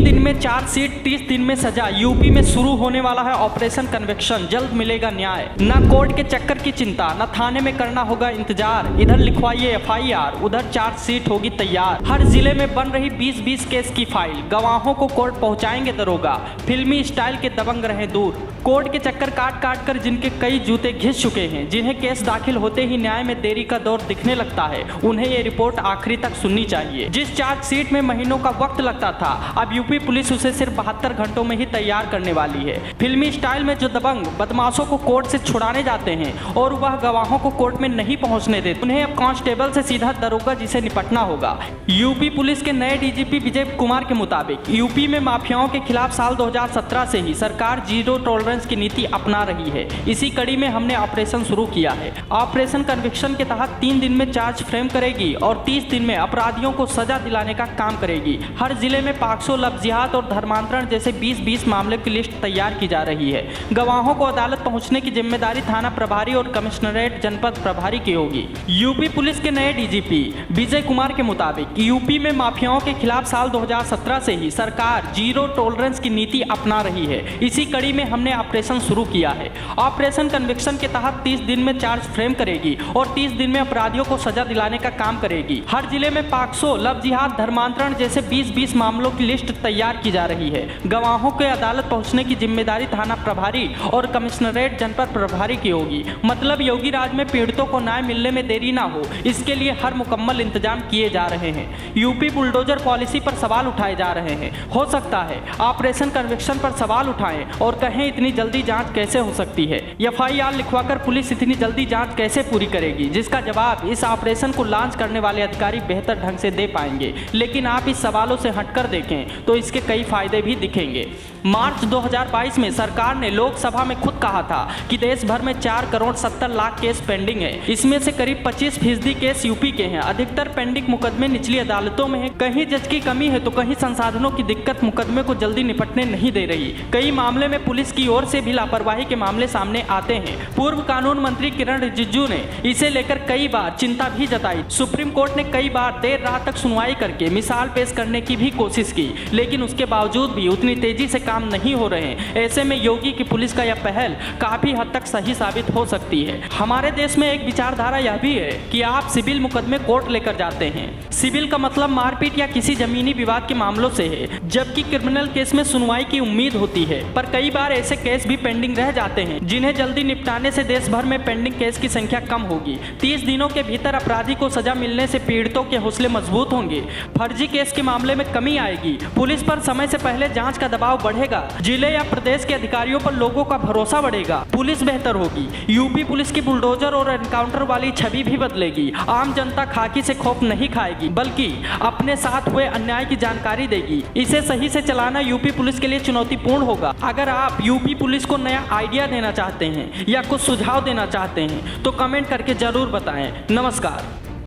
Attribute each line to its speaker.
Speaker 1: दिन में चार्जशीट, 30 दिन में सजा। यूपी में शुरू होने वाला है ऑपरेशन कन्विक्शन, जल्द मिलेगा न्याय। न कोर्ट के चक्कर की चिंता, न थाने में करना होगा इंतजार। इधर लिखवाइए FIR, उधर चार्जशीट होगी तैयार। हर जिले में बन रही 20-20 केस की फाइल, गवाहों को कोर्ट पहुंचाएंगे दरोगा। फिल्मी स्टाइल के दबंग रहे दूर। कोर्ट के चक्कर काट काट कर जिनके कई जूते घिस चुके हैं, जिन्हें केस दाखिल होते ही न्याय में देरी का दौर दिखने लगता है, उन्हें ये रिपोर्ट आखिरी तक सुननी चाहिए। जिस चार्जशीट में महीनों का वक्त लगता था, अब यूपी पुलिस उसे सिर्फ 72 घंटों में ही तैयार करने वाली है। फिल्मी स्टाइल में जो दबंग बदमाशों को कोर्ट से छुड़ाने जाते हैं और वह गवाहों को कोर्ट में नहीं पहुंचने देते, उन्हें अब कांस्टेबल से सीधा दरोगा जी से निपटना होगा। यूपी पुलिस के नए DGP विजय कुमार के मुताबिक यूपी में माफियाओं के खिलाफ साल 2017 से ही सरकार जीरो टॉलरेंस की नीति अपना रही है। इसी कड़ी में हमने ऑपरेशन शुरू किया है। ऑपरेशन कन्विक्शन के तहत 3 दिन में चार्ज फ्रेम करेगी और 30 दिन में अपराधियों को सजा दिलाने का काम करेगी। हर जिले में पाक्सो, लफ्जियात और धर्मांतरण जैसे 20-20 मामले की लिस्ट तैयार की जा रही है। गवाहों को अदालत पहुंचने की जिम्मेदारी थाना प्रभारी और कमिश्नरेट जनपद प्रभारी की होगी। यूपी पुलिस के नए DGP विजय कुमार के मुताबिक यूपी में माफियाओं के खिलाफ साल 2017 से ही सरकार जीरो टॉलरेंस की नीति अपना रही है। इसी कड़ी में हमने ऑपरेशन शुरू किया है। ऑपरेशन कन्विक्शन के तहत 30 दिन में चार्ज फ्रेम करेगी और 30 दिन में अपराधियों को सजा दिलाने का काम करेगी। हर जिले में पाक्सो, लव जिहाद, धर्मांतरण जैसे 20-20 मामलों की लिस्ट तैयार की जा रही है। गवाहों के अदालत पहुंचने की जिम्मेदारी थाना प्रभारी और कमिश्नरेट जनपद प्रभारी की होगी। मतलब योगी राज में पीड़ितों को न्याय मिलने में देरी ना हो, इसके लिए हर मुकम्मल इंतजाम किए जा रहे हैं। यूपी बुलडोजर पॉलिसी पर सवाल उठाए जा रहे हैं। हो सकता है ऑपरेशन कन्विक्शन पर सवाल उठाएं और कहें इतनी जल्दी जांच कैसे हो सकती है। FIR लिखवाकर पुलिस इतनी जल्दी जांच कैसे पूरी करेगी, जिसका जवाब इस ऑपरेशन को लॉन्च करने वाले अधिकारी बेहतर ढंग से दे पाएंगे। लेकिन आप इस सवालों से हटकर देखें तो इसके कई फायदे भी दिखेंगे। मार्च 2022 में सरकार ने लोकसभा में खुद कहा था कि देश भर में 4 करोड़ 70 लाख केस पेंडिंग है। इसमें से करीब 25% केस यूपी के हैं। अधिकतर पेंडिंग मुकदमे निचली अदालतों में है। कहीं जज की कमी है तो कहीं संसाधनों की दिक्कत मुकदमे को जल्दी निपटने नहीं दे रही। कई मामले में पुलिस की ओर से भी लापरवाही के मामले सामने आते हैं। पूर्व कानून मंत्री किरण रिजिजू ने इसे लेकर कई बार चिंता भी जताई। सुप्रीम कोर्ट ने कई बार देर रात तक सुनवाई करके मिसाल पेश करने की भी कोशिश की, लेकिन उसके बावजूद भी उतनी तेजी से काम नहीं हो रहे हैं। ऐसे में योगी की पुलिस का यह पहल काफी हद तक सही साबित हो सकती है। हमारे देश में एक विचारधारा यह भी है कि आप सिविल मुकदमे कोर्ट लेकर जाते हैं। सिविल का मतलब मारपीट या किसी जमीनी विवाद के मामलों से है, जबकि क्रिमिनल केस में सुनवाई की उम्मीद होती है। पर कई बार ऐसे केस भी पेंडिंग रह जाते हैं, जिन्हें जल्दी निपटाने से देश भर में पेंडिंग केस की संख्या कम होगी। 30 दिनों के भीतर अपराधी को सजा मिलने से पीड़ितों के हौसले मजबूत होंगे। फर्जी केस के मामले में कमी आएगी। पुलिस पर समय से पहले जांच का दबाव बढ़ेगा। जिले या प्रदेश के अधिकारियों पर लोगों का भरोसा बढ़ेगा। पुलिस बेहतर होगी। यूपी पुलिस की बुलडोजर और एनकाउंटर वाली छवि भी बदलेगी। आम जनता खाकी से खौफ नहीं खाएगी, बल्कि अपने साथ हुए अन्याय की जानकारी देगी। इसे सही से चलाना यूपी पुलिस के लिए चुनौतीपूर्ण होगा। अगर आप यूपी पुलिस को नया आइडिया देना चाहते हैं या कुछ सुझाव देना चाहते हैं तो कमेंट करके जरूर बताएं। नमस्कार।